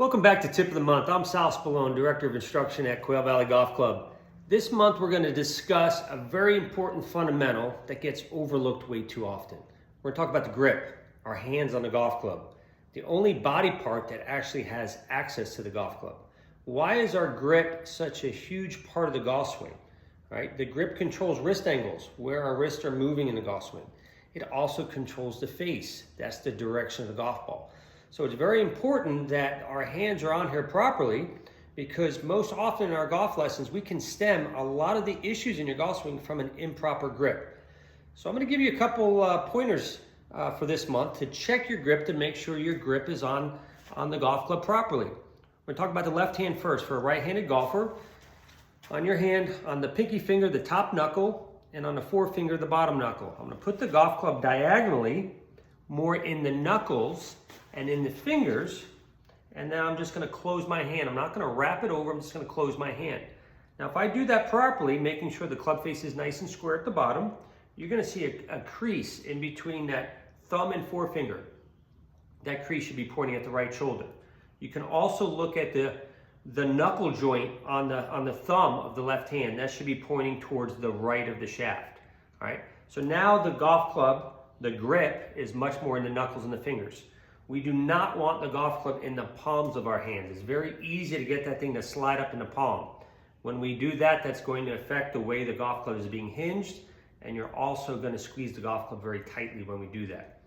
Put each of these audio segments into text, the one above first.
Welcome back to Tip of the Month. I'm Sal Spallone, Director of Instruction at Quail Valley Golf Club. This month we're going to discuss a very important fundamental that gets overlooked way too often. We're going to talk about the grip, our hands on the golf club, the only body part that actually has access to the golf club. Why is our grip such a huge part of the golf swing? Right? The grip controls wrist angles, where our wrists are moving in the golf swing. It also controls the face. That's the direction of the golf ball. So it's very important that our hands are on here properly, because most often in our golf lessons, we can stem a lot of the issues in your golf swing from an improper grip. So I'm going to give you a couple pointers for this month to check your grip to make sure your grip is on the golf club properly. We're going to talk about the left hand first. For a right-handed golfer, on your hand, on the pinky finger, the top knuckle, and on the forefinger, the bottom knuckle. I'm going to put the golf club diagonally, more in the knuckles and in the fingers, and now I'm just going to close my hand. I'm not going to wrap it over, I'm just going to close my hand. Now if I do that properly, making sure the club face is nice and square at the bottom, you're going to see a crease in between that thumb and forefinger. That crease should be pointing at the right shoulder. You can also look at the knuckle joint on the thumb of the left hand. That should be pointing towards the right of the shaft. All right. So now the golf club, the grip, is much more in the knuckles and the fingers. We do not want the golf club in the palms of our hands. It's very easy to get that thing to slide up in the palm. When we do that, that's going to affect the way the golf club is being hinged, and you're also going to squeeze the golf club very tightly when we do that.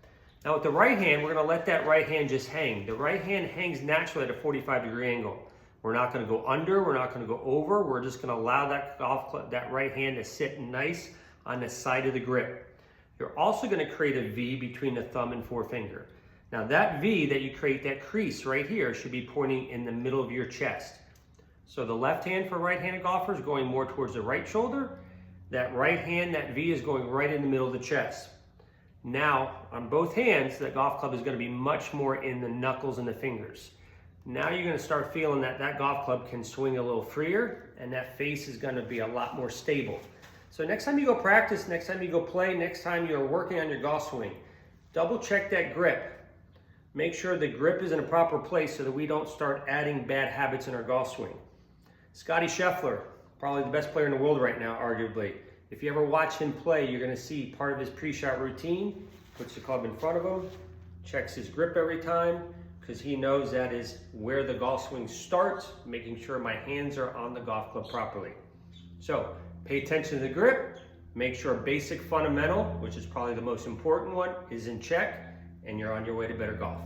Now with the right hand, we're going to let that right hand just hang. The right hand hangs naturally at a 45-degree angle. We're not going to go under, we're not going to go over, we're just going to allow that golf club, that right hand, to sit nice on the side of the grip. You're also going to create a V between the thumb and forefinger. Now that V that you create, that crease right here, should be pointing in the middle of your chest. So the left hand for right-handed golfers going more towards the right shoulder. That right hand, that V, is going right in the middle of the chest. Now on both hands, the golf club is going to be much more in the knuckles and the fingers. Now you're going to start feeling that that golf club can swing a little freer, and that face is going to be a lot more stable. So next time you go practice, next time you go play, next time you're working on your golf swing, double check that grip. Make sure the grip is in a proper place so that we don't start adding bad habits in our golf swing. Scotty Scheffler, probably the best player in the world right now, arguably. If you ever watch him play, you're going to see part of his pre-shot routine. Puts the club in front of him, checks his grip every time, because he knows that is where the golf swing starts, making sure my hands are on the golf club properly. So pay attention to the grip, make sure a basic fundamental, which is probably the most important one, is in check, and you're on your way to better golf.